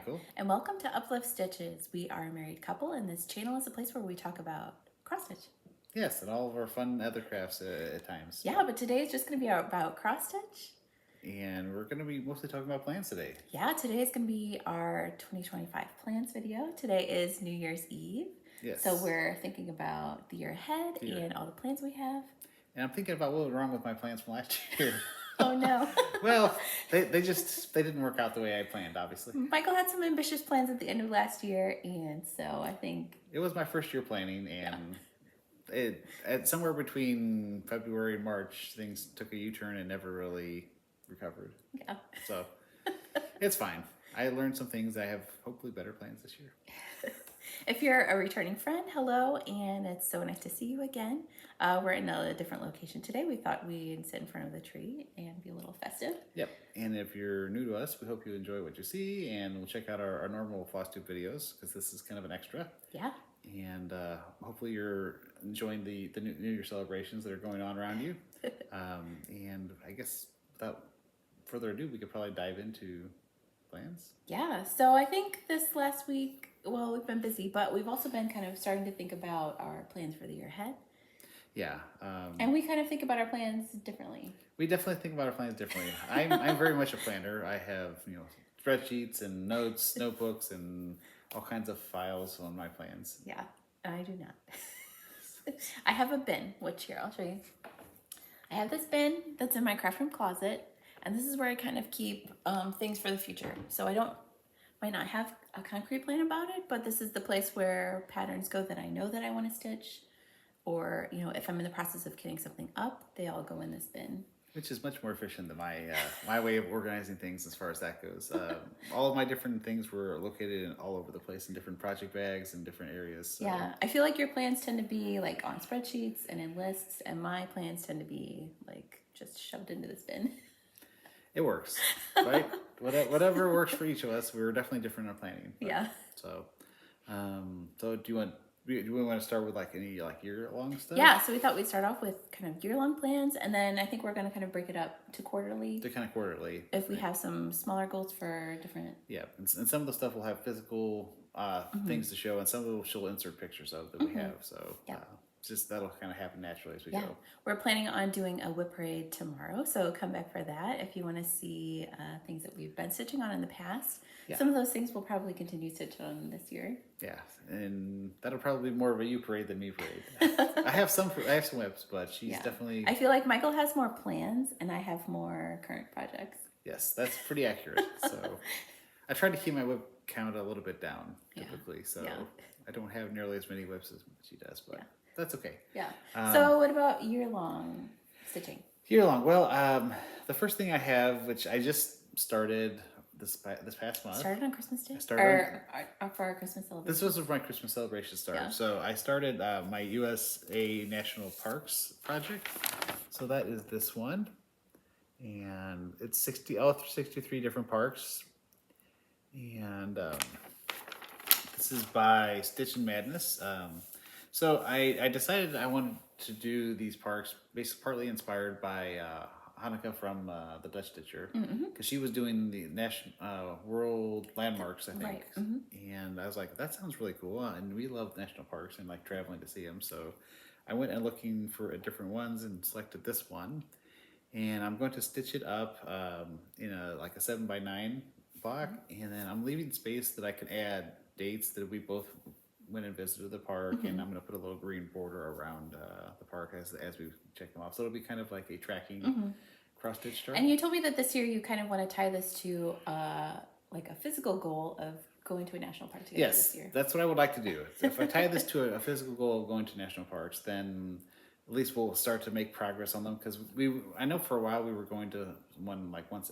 Michael. And welcome to Uplift Stitches. We are a married couple, and this channel is a place where we talk about cross stitch. Yes, and all of our fun other crafts at times. Yeah, but today is just going to be about cross stitch. And we're going to be mostly talking about plans today. Yeah, today is going to be our 2025 plans video. Today is New Year's Eve. Yes. So we're thinking about the year ahead and all the plans we have. And I'm thinking about what went wrong with my plans from last year. Oh no. Well, they didn't work out the way I planned, obviously. Michael had some ambitious plans at the end of last year, and so I think it was my first year planning, and at somewhere between February and March, things took a U-turn and never really recovered. Yeah. So it's fine. I learned some things. I have hopefully better plans this year. If you're a returning friend, hello, and it's so nice to see you again. We're in a different location today. We thought we'd sit in front of the tree and be a little festive. Yep, and if you're new to us, we hope you enjoy what you see, and we'll check out our normal floss tube videos, because this is kind of an extra. Yeah. And hopefully you're enjoying the New Year celebrations that are going on around you. And I guess without further ado, we could probably dive into plans. Yeah, so I think this last week, well, we've been busy, but we've also been kind of starting to think about our plans for the year ahead. Yeah. And we kind of think about our plans differently. We definitely think about our plans differently. I'm very much a planner. I have, spreadsheets and notes, notebooks, and all kinds of files on my plans. Yeah, I do not. I have a bin, which here, I'll show you. I have this bin that's in my craft room closet, and this is where I kind of keep things for the future. So I might not have a concrete plan about it, but this is the place where patterns go that I know that I want to stitch. Or, if I'm in the process of kitting something up, they all go in this bin. Which is much more efficient than my way of organizing things as far as that goes. All of my different things were located all over the place in different project bags and different areas. So. Yeah, I feel like your plans tend to be like on spreadsheets and in lists, and my plans tend to be like just shoved into this bin. It works, right? Whatever works for each of us. We're definitely different in our planning. Yeah. So do we want to start with any year-long stuff? Yeah, so we thought we'd start off with kind of year-long plans, and then I think we're going to kind of break it up to quarterly. To kind of quarterly. If we have some smaller goals for different... Yeah, and some of the stuff will have physical things to show, and some of it she'll insert pictures of that we have. So yeah. Just that'll kind of happen naturally as we go. We're planning on doing a WIP parade tomorrow, so come back for that if you want to see things that we've been stitching on in the past. Yeah. Some of those things we'll probably continue stitching on this year. Yeah, and that'll probably be more of a you parade than me parade. I have some WIPs, but she's definitely... I feel like Michael has more plans, and I have more current projects. Yes, that's pretty accurate. So I try to keep my WIP count a little bit down, typically, so I don't have nearly as many WIPs as she does, but... That's okay. Yeah. So what about year-long stitching? Year-long. Well, the first thing I have, which I just started this past month. Started on Christmas Day? For our Christmas celebration? This was my Christmas celebration start. Yeah. So I started my USA National Parks project. So that is this one. And it's 63 different parks. And this is by Stitchin Madness. So I decided I wanted to do these parks basically partly inspired by Hanukkah from the Dutch Stitcher, because she was doing the national world landmarks, I think. Right. And I was like, that sounds really cool, and we love national parks and like traveling to see them. So I went and looking for different ones and selected this one, and I'm going to stitch it up in a 7x9 block, and then I'm leaving space that I can add dates that we both went and visited the park, and I'm going to put a little green border around the park as we check them off. So it'll be kind of like a tracking cross-stitch start. And you told me that this year you kind of want to tie this to like a physical goal of going to a national park together this year. Yes, that's what I would like to do. If I tie this to a physical goal of going to national parks, then at least we'll start to make progress on them, because I know for a while we were going to one once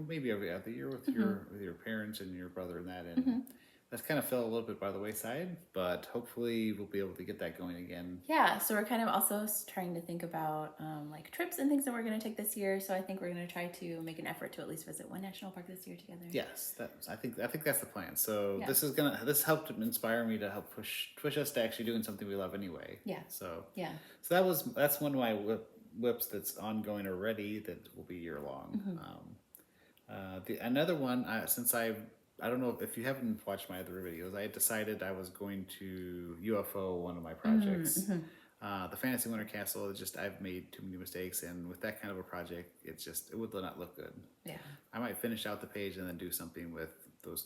maybe every other year with your parents and your brother and that, and that's kind of fell a little bit by the wayside, but hopefully we'll be able to get that going again. Yeah, so we're kind of also trying to think about like trips and things that we're going to take this year. So I think we're going to try to make an effort to at least visit one national park this year together. Yes, I think that's the plan. So this helped inspire me to help push us to actually doing something we love anyway. Yeah. So so that's one of my WIPs that's ongoing already that will be year long. Another one, since I don't know if you haven't watched my other videos. I had decided I was going to UFO one of my projects. The Fantasy Winter Castle, I've made too many mistakes, and with that kind of a project, it would not look good. Yeah. I might finish out the page and then do something with put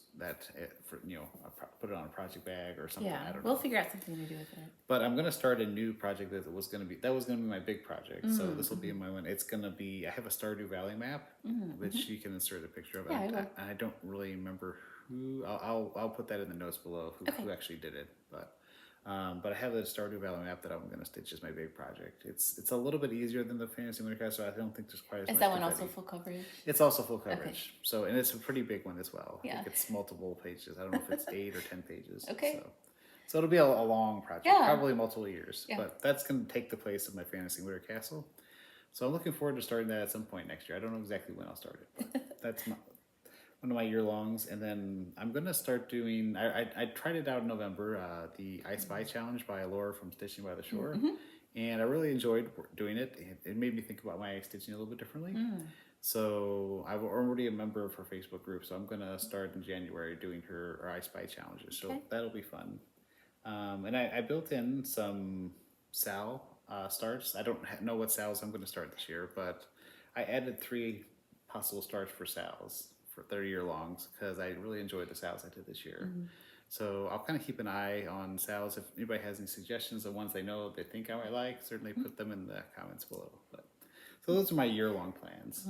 it on a project bag or something. Yeah, I don't know. we'll figure out something to do with it. But I'm gonna start a new project that was gonna be my big project. So this will be my one. It's gonna be, I have a Stardew Valley map, which you can insert a picture of. Yeah, I don't really remember who. I'll put that in the notes below who actually did it. But I have the Stardew Valley map that I'm gonna stitch as my big project. It's a little bit easier than the Fantasy Winter Castle. So I don't think there's quite as much. Is that one also full coverage? It's also full coverage. Okay. So, and it's a pretty big one as well. Yeah. I think it's multiple pages. I don't know if it's 8 or 10 pages. Okay. So it'll be a long project, probably multiple years. Yeah. But that's going to take the place of my Fantasy Winter Castle. So I'm looking forward to starting that at some point next year. I don't know exactly when I'll start it, but that's one of my year-longs. And then I'm going to start doing, I tried it out in November, the I Spy Challenge by Laura from Stitching by the Shore. And I really enjoyed doing it. It made me think about my stitching a little bit differently. So I'm already a member of her Facebook group, so I'm going to start in January doing her I Spy challenges. So that'll be fun. And I built in some Sal starts. I don't know what Sals I'm going to start this year, but I added 3 possible starts for Sals for 30-year-longs because I really enjoyed the Sals I did this year. So I'll kind of keep an eye on Sals. If anybody has any suggestions of ones they know they think I might like, certainly put them in the comments below. So those are my year-long plans.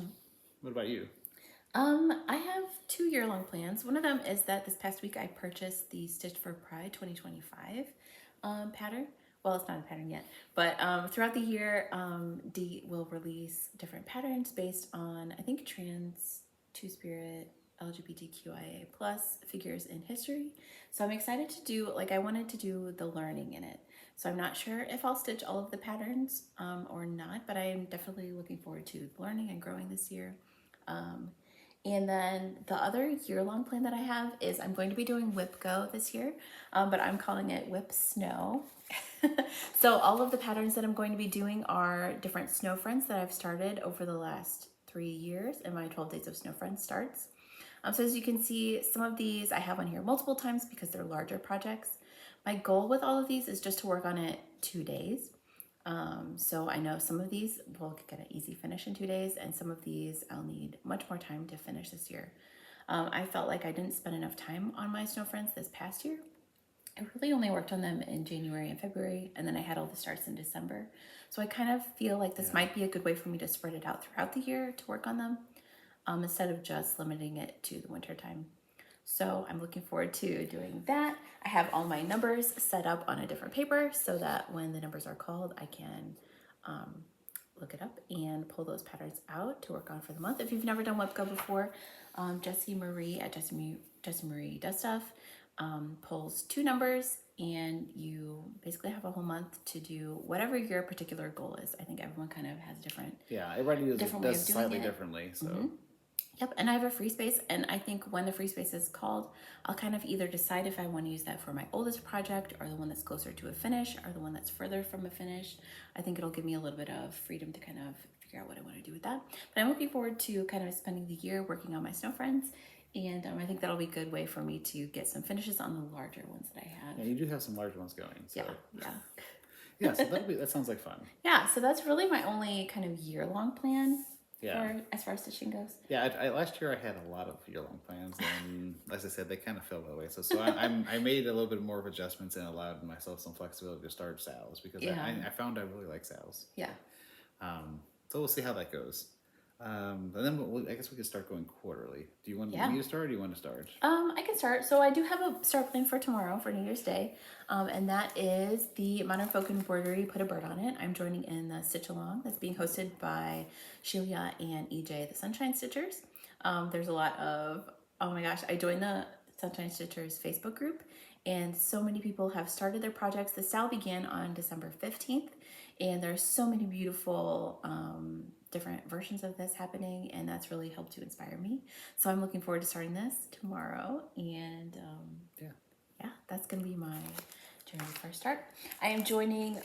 What about you? I have 2 year-long plans. One of them is that this past week I purchased the Stitch for Pride 2025 pattern. Well, it's not a pattern yet, but throughout the year, Dee will release different patterns based on, I think, trans, two-spirit, LGBTQIA plus figures in history. So I'm excited to do, I wanted to do the learning in it. So I'm not sure if I'll stitch all of the patterns or not, but I am definitely looking forward to learning and growing this year. And then the other year-long plan that I have is I'm going to be doing WIP-GO this year, but I'm calling it WIP-SNOW. So all of the patterns that I'm going to be doing are different snow friends that I've started over the last 3 years, and my 12 Days of Snow Friends starts. So as you can see, some of these I have on here multiple times because they're larger projects. My goal with all of these is just to work on it 2 days. So I know some of these will get an easy finish in 2 days, and some of these I'll need much more time to finish this year. I felt like I didn't spend enough time on my snow friends this past year. I really only worked on them in January and February, and then I had all the starts in December. So I kind of feel like this might be a good way for me to spread it out throughout the year to work on them, instead of just limiting it to the winter time. So I'm looking forward to doing that. I have all my numbers set up on a different paper so that when the numbers are called, I can look it up and pull those patterns out to work on for the month. If you've never done WIP-GO before, Jessie Marie at Jessie Marie Does Stuff pulls 2 numbers, and you basically have a whole month to do whatever your particular goal is. I think everyone kind of has different. Yeah, everybody does slightly differently. So. Yep, and I have a free space, and I think when the free space is called, I'll kind of either decide if I want to use that for my oldest project, or the one that's closer to a finish, or the one that's further from a finish. I think it'll give me a little bit of freedom to kind of figure out what I want to do with that. But I'm looking forward to kind of spending the year working on my snow friends, and I think that'll be a good way for me to get some finishes on the larger ones that I have. Yeah, you do have some larger ones going. So. Yeah. Yeah, so that sounds like fun. Yeah, so that's really my only kind of year-long plan. Yeah. As far as stitching goes. Yeah, last year I had a lot of year-long plans, and as I said, they kind of fell away. So I made a little bit more of adjustments and allowed myself some flexibility to start Sals because I found I really like Sals. Yeah. So we'll see how that goes. And then I guess we could start going quarterly. Do you want me to start, or do you want to start? I can start. So I do have a start plan for tomorrow for New Year's Day, and that is the Modern Folk Embroidery Put a Bird on It. I'm joining in the Stitch Along that's being hosted by Shelia and EJ, the Sunshine Stitchers. There's a lot of, oh my gosh, I joined the Sunshine Stitchers Facebook group, and so many people have started their projects. The sale began on December 15th, and there's so many beautiful different versions of this happening, and that's really helped to inspire me. So I'm looking forward to starting this tomorrow, and yeah, that's gonna be my January 1st start. I am joining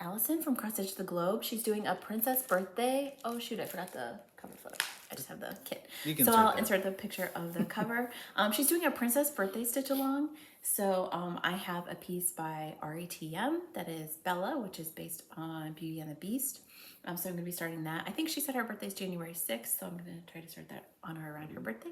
Allison from Cross Stitch the Globe. She's doing a princess birthday. Oh shoot, I forgot the cover photo. I just have the kit. You can so insert I'll that. insert the picture of the cover. She's doing a princess birthday stitch along. So I have a piece by AuryTM that is Bella, which is based on Beauty and the Beast. So I'm going to be starting that. I think she said her birthday is January 6th, so I'm going to try to start that on her around her birthday.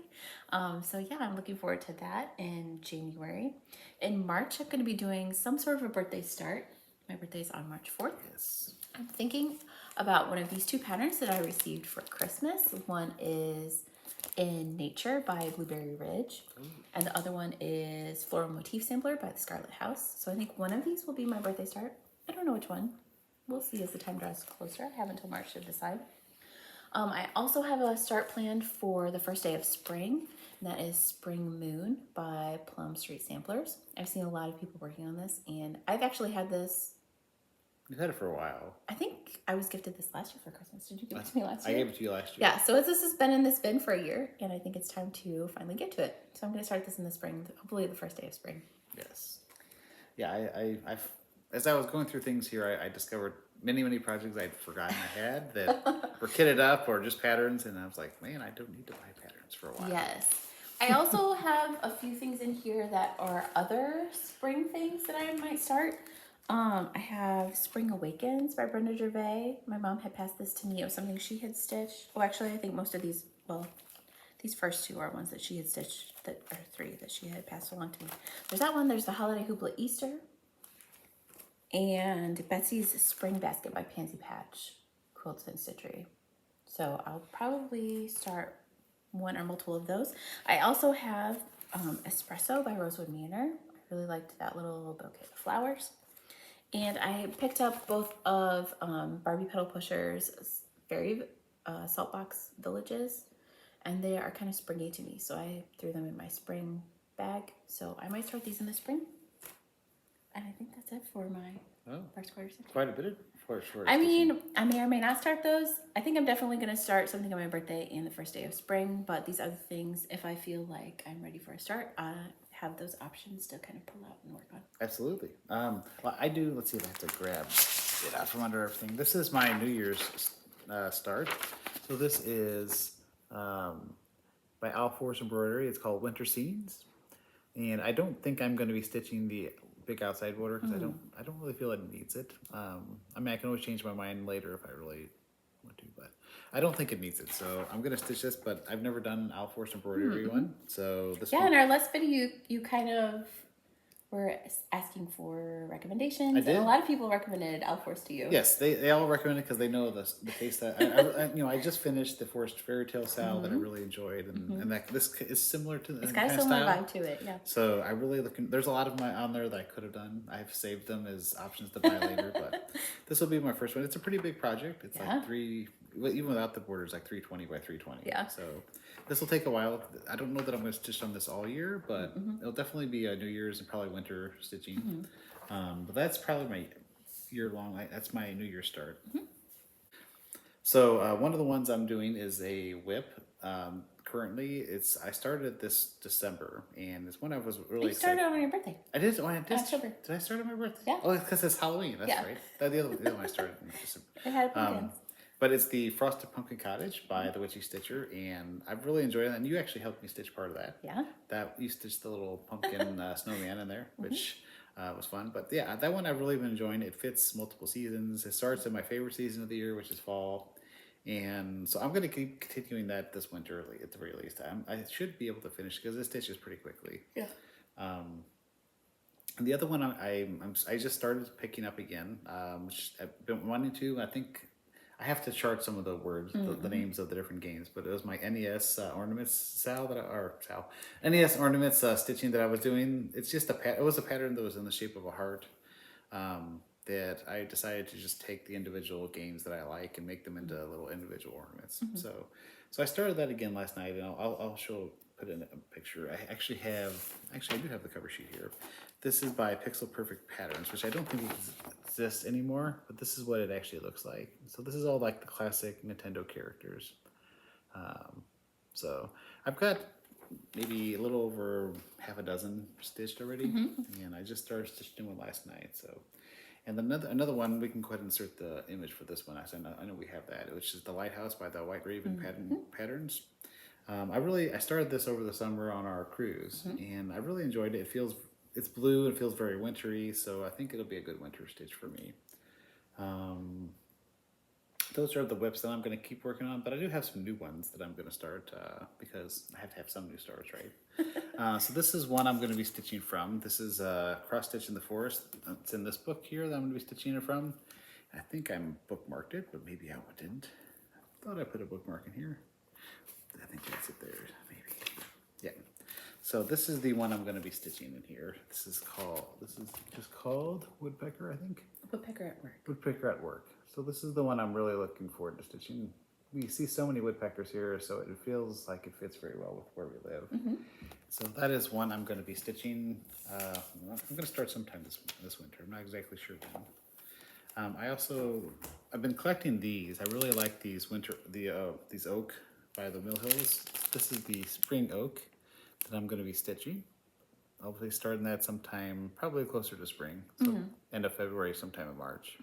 So yeah, I'm looking forward to that in January. In March, I'm going to be doing some sort of a birthday start. My birthday is on March 4th. Yes. I'm thinking about one of these two patterns that I received for Christmas. One is In Nature by Blueberry Ridge, and the other one is Floral Motif Sampler by the Scarlett House. So I think one of these will be my birthday start. I don't know which one. We'll see as the time draws closer. I have until March to decide. I also have a start planned for the first day of spring, and that is Spring Moon by Plum Street Samplers. I've seen a lot of people working on this, and I've actually had this. You've had it for a while. I think I was gifted this last year for Christmas. Did you give it to me last year? I gave it to you last year. Yeah, so this has been in this bin for a year, and I think it's time to finally get to it. So I'm going to start this in the spring, hopefully the first day of spring. Yes. Yeah, I've as I was going through things here, I discovered many projects I'd forgotten I had that were kitted up or just patterns, and I was like, man, I don't need to buy patterns for a while. Yes. I also have a few things in here that are other spring things that I might start. I have Spring Awakens by Brenda Gervais. My mom had passed this to me. It was something she had stitched. Well, actually, I think most of these, well, these first two are ones that she had stitched, or three that she had passed along to me. There's that one. There's the Holiday Hoopla Easter. And Betsy's Spring Basket by Pansy Patch Quilts and Stitchery. So I'll probably start one or multiple of those. I also have Espresso by Rosewood Manor. I really liked that little bouquet of flowers. And I picked up both of Barbie Petal Pusher's Fairy Saltbox Villages, and they are kind of springy to me, so I threw them in my spring bag. So I might start these in the spring. And I think that's it for my first quarter. Quite a bit of first. I mean, I may or may not start those. I think I'm definitely going to start something on my birthday and the first day of spring, but these other things, if I feel like I'm ready for a start, I have those options to kind of pull out and work on. Absolutely. Well, I do. Let's see if I have to grab it out from under everything. This is my New Year's start. So this is by Embroidery. It's called Winter Scenes, and I don't think I'm going to be stitching the big outside border because I don't really feel it needs it. I mean, I can always change my mind later if I really want to, but I don't think it needs it. So I'm gonna stitch this, but I've never done an Embroidery one. So this in our last video you kind of were asking for recommendations. I did. And a lot of people recommended Alforce to you. Yes, they all recommend it because they know the taste that I just finished the Forest Fairy Tale style that I really enjoyed, and that this is similar to it's got a similar vibe to it. Yeah. So I really there's a lot of my on there that I could have done. I've saved them as options to buy later, but this will be my first one. It's a pretty big project. It's like even without the borders, like 320 by 320. Yeah. So this will take a while. I don't know that I'm going to stitch on this all year, but it'll definitely be a New Year's and probably winter stitching. But that's probably my year-long, that's my New Year's start. So one of the ones I'm doing is a WIP. Currently, I started this December, and it's one I was really excited. You started on your birthday. I did. Oh, I did. October. Did I start on my birthday? Yeah. Oh, because it's Halloween. That's right. The other one I started in December. It had pumpkins. But it's the Frosted Pumpkin Cottage by the Witchy Stitcher, and I've really enjoyed it. And you actually helped me stitch part of that. Yeah. That you stitched the little pumpkin snowman in there, which was fun. But yeah, that one I've really been enjoying. It fits multiple seasons. It starts in my favorite season of the year, which is fall. And so I'm going to keep continuing that this winter at the very least. I should be able to finish because it stitches pretty quickly. Yeah. And the other one I just started picking up again, which I've been wanting to. I think I have to chart some of the words, the names of the different games, but it was my NES ornaments NES ornaments stitching that I was doing. It's just it was a pattern that was in the shape of a heart. That I decided to just take the individual games that I like and make them into little individual ornaments. So I started that again last night, and I'll put in a picture. I do have the cover sheet here. This is by Pixel Perfect Patterns, which I don't think exists anymore, but this is what it actually looks like. So this is all like the classic Nintendo characters. So I've got maybe a little over half a dozen stitched already, and I just started stitching one last night. So. And then another one, we can go ahead and insert the image for this one. I know we have that, which is the Lighthouse by the White Raven Patterns. I started this over the summer on our cruise, and I really enjoyed it. It's blue and feels very wintry, so I think it'll be a good winter stitch for me. Those are the WIPs that I'm going to keep working on, but I do have some new ones that I'm going to start because I have to have some new starts, right? So this is one I'm going to be stitching from. This is Cross Stitch in the Forest. It's in this book here that I'm going to be stitching it from. I think I bookmarked it, but maybe I didn't. I thought I put a bookmark in here. I think that's it there, maybe. Yeah. So this is the one I'm going to be stitching in here. This is just called Woodpecker, I think. Woodpecker at Work. Woodpecker at Work. So this is the one I'm really looking forward to stitching. We see so many woodpeckers here, so it feels like it fits very well with where we live. So that is one I'm going to be stitching. I'm going to start sometime this winter. I'm not exactly sure when. I've been collecting these. I really like these these oak by the Mill Hills. This is the spring oak that I'm going to be stitching. I'll be starting that sometime, probably closer to spring, so end of February, sometime in March.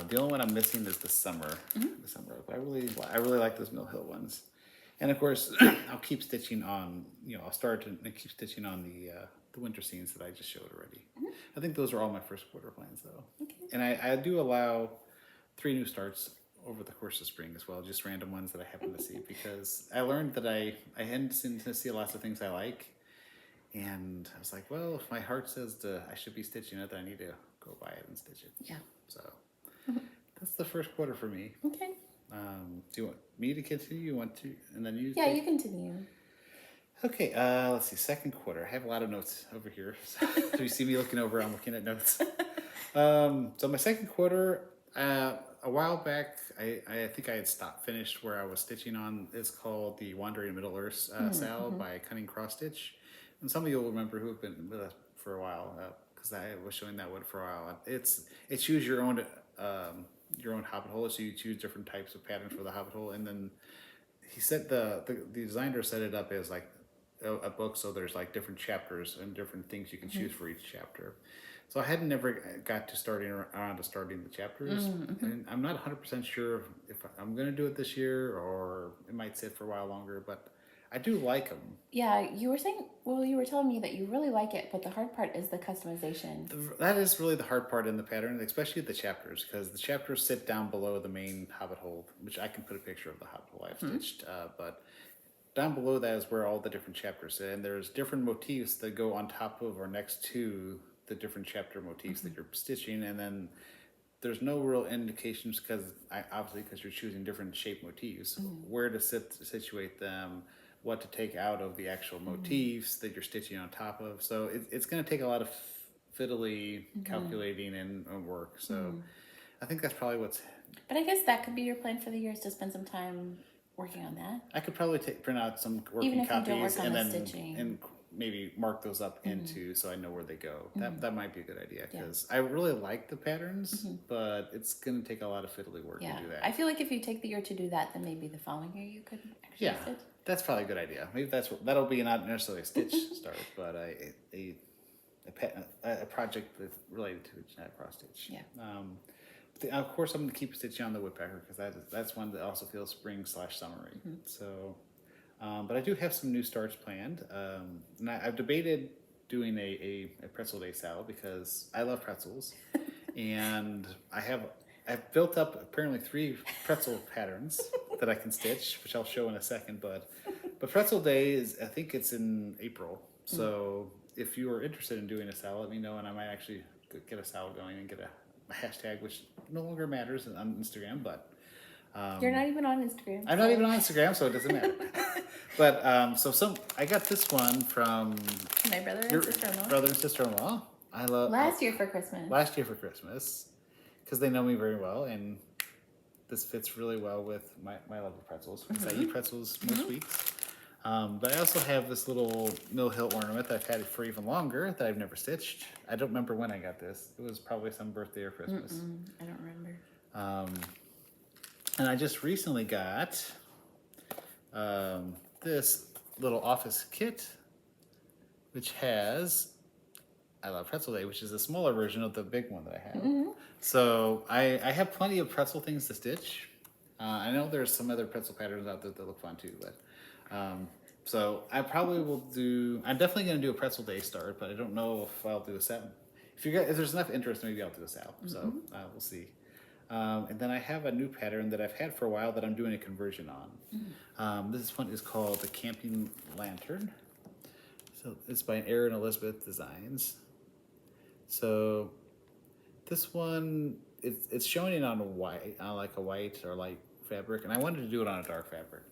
The only one I'm missing is the summer oak. I really like those Mill Hill ones, and of course I'll keep stitching on. I'll start and keep stitching on the winter scenes that I just showed already. I think those are all my first quarter plans though. Okay. And I do allow 3 new starts over the course of spring as well, just random ones that I happen to see, because I learned that I tend to see lots of things I like, and I was like, well, if my heart says I should be stitching it, then I need to go buy it and stitch it. Yeah. So that's the first quarter for me. Okay. Do you want me to continue? You want to, and then you? Yeah, you continue. Okay. Let's see. Second quarter. I have a lot of notes over here. So you see me looking over? I'm looking at notes. So my second quarter. A while back, I think I had finished where I was stitching on. It's called the Wandering Middle Earth Sal by Cunning Cross Stitch. And some of you will remember who have been with us for a while, because I was showing that one for a while. It choose your own hobbit hole, so you choose different types of patterns for the hobbit hole, and then he said the designer set it up as like a book, so there's like different chapters and different things you can choose for each chapter. So I hadn't never got to starting the chapters, and I'm not 100% sure if I'm going to do it this year or it might sit for a while longer, but I do like them. Yeah, you were telling me that you really like it, but the hard part is the customization. That is really the hard part in the pattern, especially the chapters, because the chapters sit down below the main hobbit hole, which I can put a picture of the hobbit hole I've stitched, but down below that is where all the different chapters sit, and there's different motifs that go on top of or next to the different chapter motifs that you're stitching, and then there's no real indications because you're choosing different shape motifs, where to situate them, what to take out of the actual motifs that you're stitching on top of. So it's going to take a lot of fiddly calculating and work. So I think that's probably what's. But I guess that could be your plan for the year, is to spend some time working on that. I could probably print out some working even if copies you don't work on and the then stitching. maybe mark those up into so I know where they go. That might be a good idea, because I really like the patterns, but it's going to take a lot of fiddly work to do that. I feel like if you take the year to do that, then maybe the following year you could actually stitch. That's probably a good idea. Maybe that'll be not necessarily a stitch start, but a project that's related to cross stitch. Yeah. Of course, I'm going to keep stitching on the woodpecker, because that's one that also feels spring/summery. So. But I do have some new starts planned, and I've debated doing a pretzel day salad because I love pretzels, and I've built up apparently 3 pretzel patterns that I can stitch, which I'll show in a second. But pretzel day I think it's in April. So if you are interested in doing a salad, let me know, and I might actually get a salad going and get a hashtag, which no longer matters on Instagram, but. You're not even on Instagram. I'm not even on Instagram, so it doesn't matter. But I got this one from my brother and sister-in-law. Brother and sister-in-law. I love last year for Christmas, because they know me very well, and this fits really well with my love of pretzels, because I eat pretzels most weeks. But I also have this little Mill Hill ornament that I've had for even longer that I've never stitched. I don't remember when I got this. It was probably some birthday or Christmas. I don't remember. And I just recently got this little office kit, which has I Love Pretzel Day, which is a smaller version of the big one that I have. Mm-hmm. So I have plenty of pretzel things to stitch. I know there's some other pretzel patterns out there that look fun too, but so I probably will do. I'm definitely going to do a Pretzel Day start, but I don't know if I'll do a Sept. If there's enough interest, maybe I'll do a Sept. So we'll see. And then I have a new pattern that I've had for a while that I'm doing a conversion on. This one is called the Camping Lantern. So it's by Aaron Elizabeth Designs. So this one, it's showing it on a white, on like a white or light fabric, and I wanted to do it on a dark fabric.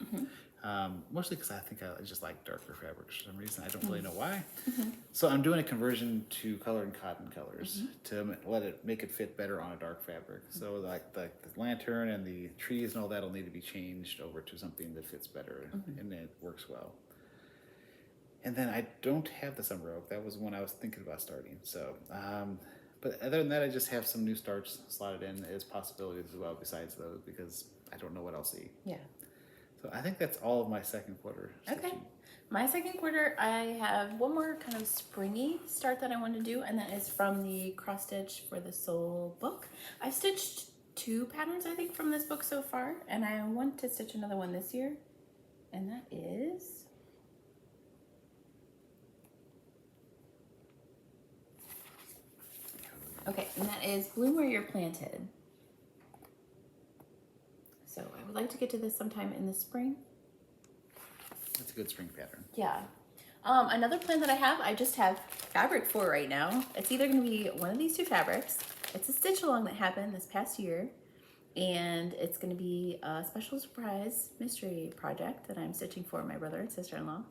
Mostly because I think I just like darker fabrics for some reason. I don't really know why. So I'm doing a conversion to color and cotton colors to make it fit better on a dark fabric. So like the lantern and the trees and all that will need to be changed over to something that fits better and it works well. And then I don't have the summer oak. That was one I was thinking about starting. So, but other than that, I just have some new starts slotted in as possibilities as well besides those because I don't know what I'll see. Yeah. So I think that's all of my second quarter stitching. Okay. My second quarter, I have one more kind of springy start that I want to do, and that is from the cross stitch for the Soul book. I've stitched 2 patterns, I think, from this book so far, and I want to stitch another one this year, and that is... Okay, and that is Bloom Where You're Planted. So I would like to get to this sometime in the spring. That's a good spring pattern. Yeah. Another plan that I just have fabric for right now. It's either going to be one of these 2 fabrics. It's a stitch along that happened this past year. And it's going to be a special surprise mystery project that I'm stitching for my brother and sister-in-law.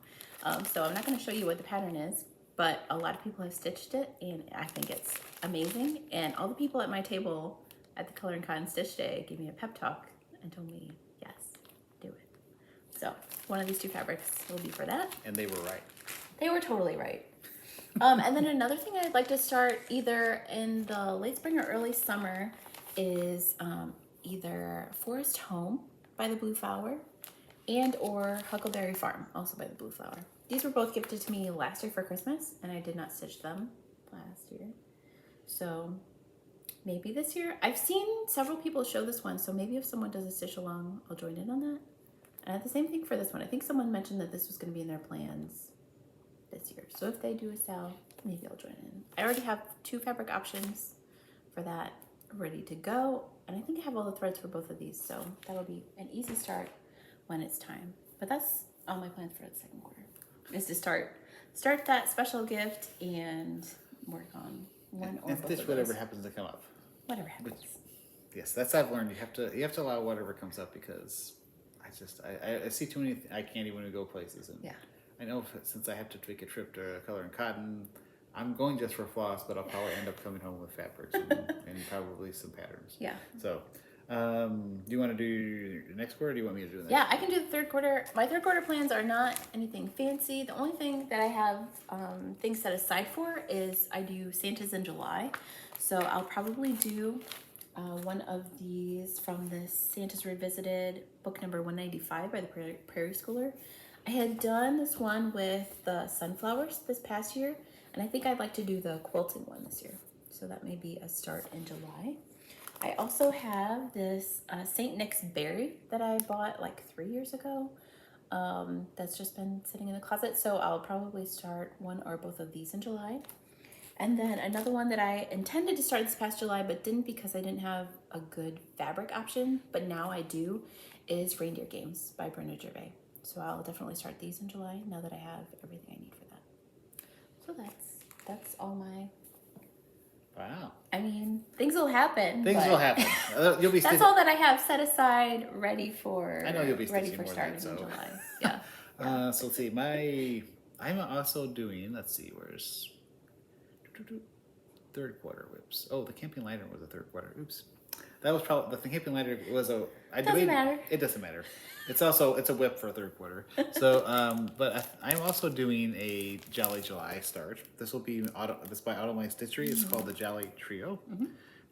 So I'm not going to show you what the pattern is, but a lot of people have stitched it and I think it's amazing. And all the people at my table at the Color and Cotton Stitch Day gave me a pep talk and told me, yes, do it. So one of these 2 fabrics will be for that. And they were right. They were totally right. And then another thing I'd like to start either in the late spring or early summer is either Forest Home by the Blue Flower and or Huckleberry Farm, also by the Blue Flower. These were both gifted to me last year for Christmas and I did not stitch them last year. So maybe this year. I've seen several people show this one, so maybe if someone does a stitch along, I'll join in on that. And the same thing for this one. I think someone mentioned that this was going to be in their plans this year. So if they do a sale, maybe I'll join in. I already have 2 fabric options for that ready to go. And I think I have all the threads for both of these. So that'll be an easy start when it's time. But that's all my plans for the second quarter. Is to start that special gift and work on one or both stitch of whatever those. happens to come up. Whatever happens. Yes, that's I've learned. You have to allow whatever comes up because I see too many. I can't even go places. And Yeah. I know since I have to take a trip to Color and Cotton, I'm going just for floss, but I'll probably end up coming home with fabrics and probably some patterns. Yeah. So, do you want to do the next quarter? Or do you want me to do the next? Yeah, I can do the third quarter. My third quarter plans are not anything fancy. The only thing that I have things set aside for is I do Santa's in July. So I'll probably do one of these from the Santa's Revisited book number 195 by the Prairie Schooler. I had done this one with the sunflowers this past year, and I think I'd like to do the quilting one this year. So that may be a start in July. I also have this St. Nick's berry that I bought like 3 years ago. That's just been sitting in the closet. So I'll probably start one or both of these in July. And then another one that I intended to start this past July, but didn't because I didn't have a good fabric option, but now I do, is Reindeer Games by Brenda Gervais. So I'll definitely start these in July now that I have everything I need for that. So that's all my... Wow. I mean, things will happen. Things will happen. You'll be. That's all that I have set aside, ready for. I know you'll be ready stitching for more starting than that, in so. July. Yeah. So let's see. I'm also doing. Let's see. Where's third quarter whips? Oh, the Camping Lantern was a third quarter. Oops. That was probably the Camping Lantern was a. Doesn't matter. It doesn't matter. It's a whip for a third quarter. So, but I'm also doing a Jolly July start. This will be this by Autumn Stitchery. It's called the Jolly Trio.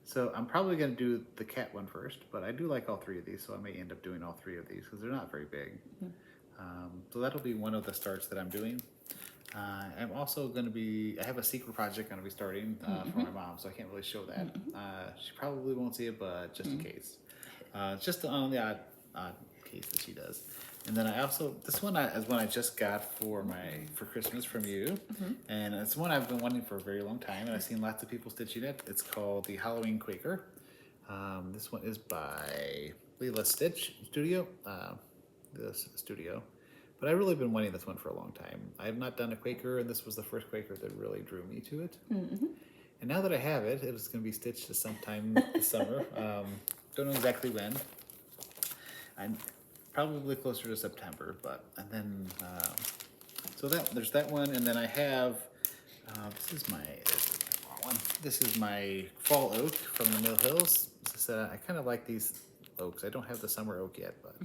So I'm probably going to do the cat one first, but I do like all 3 of these, so I may end up doing all 3 of these because they're not very big. So that'll be one of the starts that I'm doing. I'm also going to be, I have a secret project going to be starting for my mom, so I can't really show that. She probably won't see it, but just in case. Just on the odd case that she does. And then I also, this one is one I just got for Christmas from you. And it's one I've been wanting for a very long time, and I've seen lots of people stitching it. It's called the Halloween Quaker. This one is by Leela Stitch Studio. But I've really been wanting this one for a long time. I have not done a Quaker, and this was the first Quaker that really drew me to it. And now that I have it, it's going to be stitched sometime this summer. Don't know exactly when. I'm probably closer to September, and then so there's that one, and then I have this is my one. This is my fall oak from the Mill Hills. I kind of like these oaks. I don't have the summer oak yet, but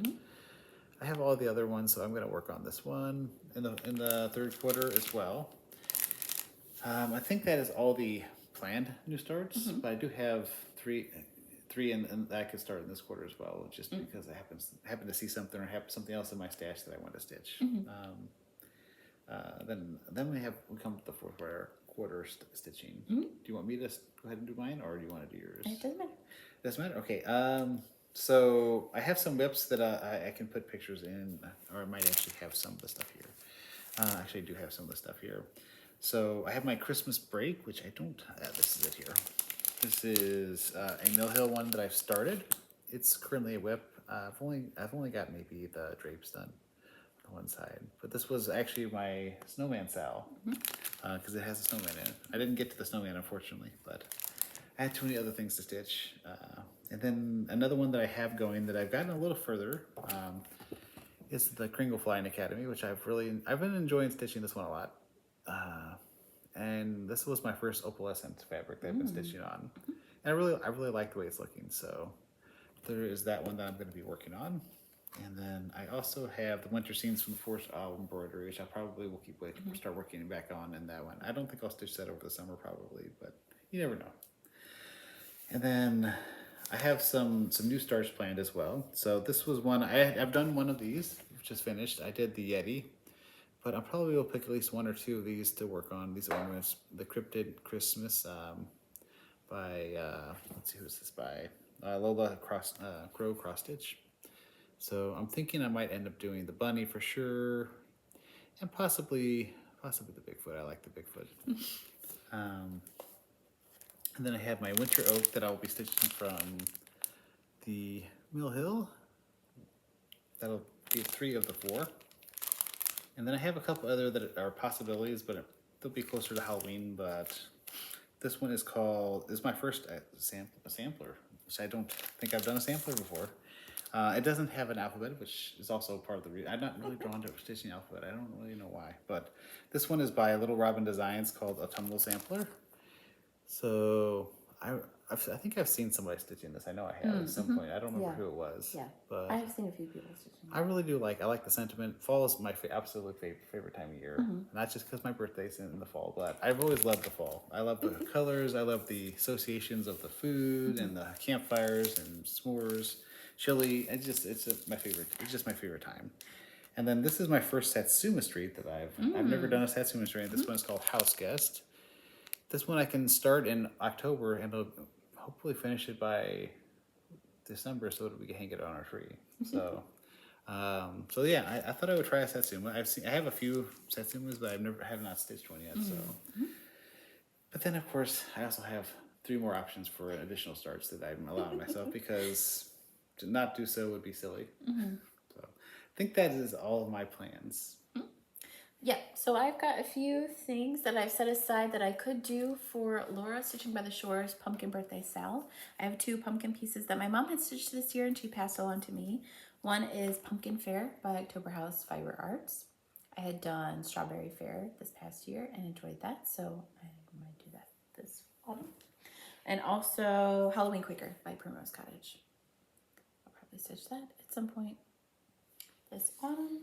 I have all the other ones, so I'm going to work on this one in the third quarter as well. I think that is all the planned new starts, but I do have three, and I could start in this quarter as well, just because I happen to see something or have something else in my stash that I want to stitch. Then we come to the fourth quarter stitching. Do you want me to go ahead and do mine, or do you want to do yours? It doesn't matter. Doesn't matter. Okay. So I have some WIPs that I can put pictures in, or I might actually have some of the stuff here. Actually, I do have some of the stuff here. So I have my Christmas break, which I don't. This is it here. This is a Mill Hill one that I've started. It's currently a WIP. I've only got maybe the drapes done on one side, but this was actually my snowman Sal, because it has a snowman in it. I didn't get to the snowman, unfortunately, but I had too many other things to stitch. And then another one that I have going that I've gotten a little further is the Kringle Flying Academy, which I've been enjoying stitching this one a lot. And this was my first opalescent fabric that I've been stitching on. And I really like the way it's looking. So there is that one that I'm going to be working on. And then I also have the winter scenes from the Force Embroidery, which I probably will start working back on in that one. I don't think I'll stitch that over the summer probably, but you never know. And then I have some new starts planned as well. So this was one, I've done one of these, just finished. I did the Yeti, but I probably will pick at least one or two of these to work on, these ornaments. The Cryptid Christmas by, let's see, who's this by? Lola Crow Cross Stitch. So I'm thinking I might end up doing the bunny for sure, and possibly the Bigfoot. I like the Bigfoot. And then I have my winter oak that I'll be stitching from the Mill Hill. That'll be 3 of the 4. And then I have a couple other that are possibilities, but they'll be closer to Halloween. But this one is my first sampler, which I don't think I've done a sampler before. It doesn't have an alphabet, which is also part of the reason. I'm not really drawn to stitching alphabet. I don't really know why. But this one is by Little Robin Designs, called Autumnal Sampler. So I think I've seen somebody stitching this. I know I have at some point. I don't remember who it was. Yeah, but I have seen a few people stitching. I really do I like the sentiment. Fall is my absolute favorite time of year. Not just because my birthday's in the fall, but I've always loved the fall. I love the colors. I love the associations of the food and the campfires and s'mores, chili. It's just my favorite. It's just my favorite time. And then this is my first Satsuma Street that I've never done a Satsuma Street. This one is called House Guest. This one I can start in October and I'll hopefully finish it by December so that we can hang it on our tree. So, so yeah, I thought I would try a Satsuma. I have a few Satsumas, but I have not stitched one yet. So, but then of course I also have 3 more options for additional starts that I'm allowing myself because to not do so would be silly. So I think that is all of my plans. Yeah, so I've got a few things that I've set aside that I could do for Laura Stitching by the Shore's Pumpkin Birthday Sal. I have 2 pumpkin pieces that my mom had stitched this year and she passed along to me. One is Pumpkin Fair by October House Fiber Arts. I had done Strawberry Fair this past year and enjoyed that, so I might do that this autumn. And also Halloween Quaker by Primrose Cottage. I'll probably stitch that at some point this autumn.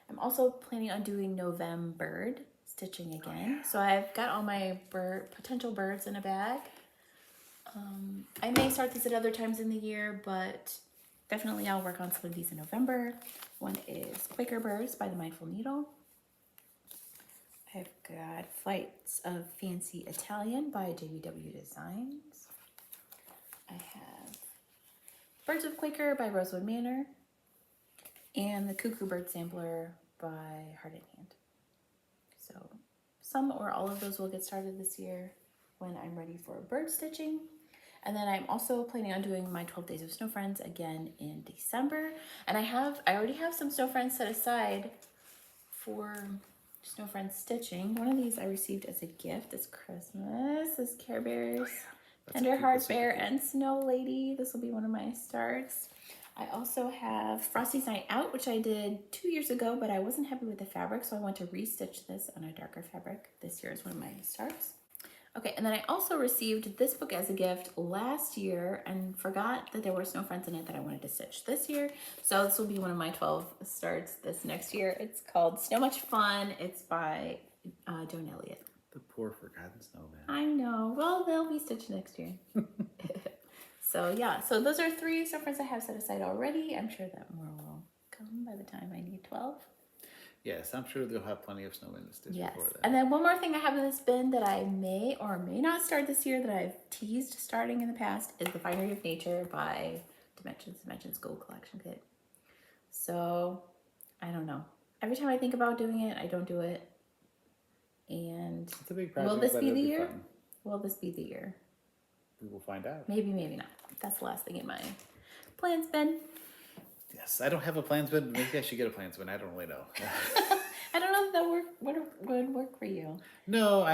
I'm also planning on doing November stitching again. So I've got all my potential birds in a bag. I may start these at other times in the year, but definitely I'll work on some of these in November. One is Quaker Birds by the Mindful Needle. I've got Flights of Fancy Italian by WIP-Designs. I have Birds of Quaker by Rosewood Manor. And the Cuckoo Bird Sampler by Heart and Hand. So some or all of those will get started this year when I'm ready for bird stitching. And then I'm also planning on doing my 12 Days of Snow Friends again in December. And I already have some Snow Friends set aside for Snow Friends stitching. One of these I received as a gift this Christmas. This Care Bears, Tender Heart Bear, and Snow Lady. This will be one of my starts. I also have Frosty's Night Out, which I did 2 years ago, but I wasn't happy with the fabric, so I want to restitch this on a darker fabric. This year is one of my starts. Okay, and then I also received this book as a gift last year and forgot that there were Snow Friends in it that I wanted to stitch this year. So this will be one of my 12 starts this next year. It's called Snow Much Fun. It's by Joan Elliott. The poor forgotten snowman. I know. Well, they'll be stitched next year. So yeah, so those are 3 Snow Friends I have set aside already. I'm sure that more will come by the time I need 12. Yes, I'm sure they'll have plenty of snowmen to stitch before that. And then one more thing I have in this bin that I may or may not start this year that I've teased starting in the past is the Finery of Nature by Dimensions Gold Collection Kit. So, I don't know. Every time I think about doing it, I don't do it. And it's a big project, will this but be it'll the be year? fun. Will this be the year? We will find out. Maybe, maybe not. That's the last thing in my plans bin. Yes, I don't have a plans bin. Maybe I should get a plans bin. I don't really know. I don't know if that would work for you. No,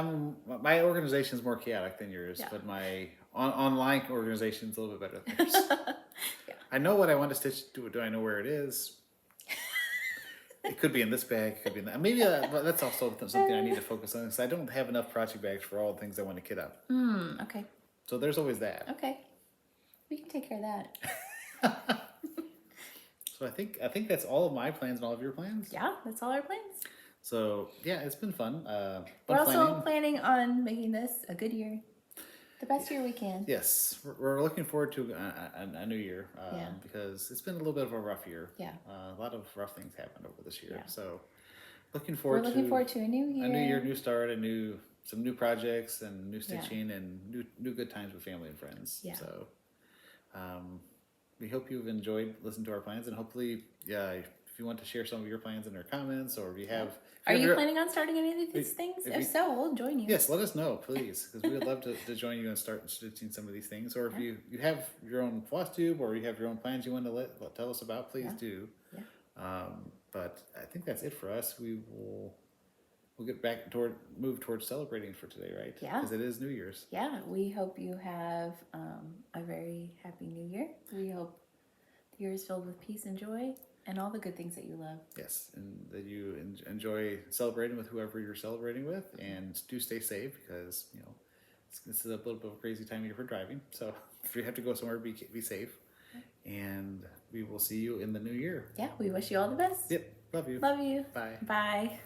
my organization is more chaotic than yours, Yeah. but my online organization is a little bit better than yours. Yeah. I know what I want to stitch. Do I know where it is? It could be in this bag. It could be in that. Maybe but that's also something I need to focus on because I don't have enough project bags for all the things I want to kit up. Okay. So there's always that. Okay. We can take care of that. So I think that's all of my plans and all of your plans. Yeah, that's all our plans. So yeah, it's been fun. We're also planning on making this a good year. The best year we can. Yes, we're looking forward to a new year because it's been a little bit of a rough year. Yeah. A lot of rough things happened over this year. Yeah. So looking We're looking forward to a new year. A new year, new start, some new projects and new stitching and new good times with family and friends. Yeah. So we hope you've enjoyed listening to our plans and hopefully, if you want to share some of your plans in our comments or if you have... Are you planning on starting any of these things? If so, we'll join you. Yes, let us know, please, because we would love to join you and start stitching some of these things. Or if you have your own floss tube or you have your own plans you want to tell us about, please do. Yeah. But I think that's it for us. We'll get back move towards celebrating for today, right? Yeah. Because it is New Year's. Yeah, we hope you have a very happy New Year. We hope the year is filled with peace and joy and all the good things that you love. Yes, and that you enjoy celebrating with whoever you're celebrating with, and do stay safe because this is a little bit of a crazy time of year for driving. So if you have to go somewhere, be safe, and we will see you in the new year. Yeah, we wish you all the best. Yep, love you. Love you. Bye. Bye.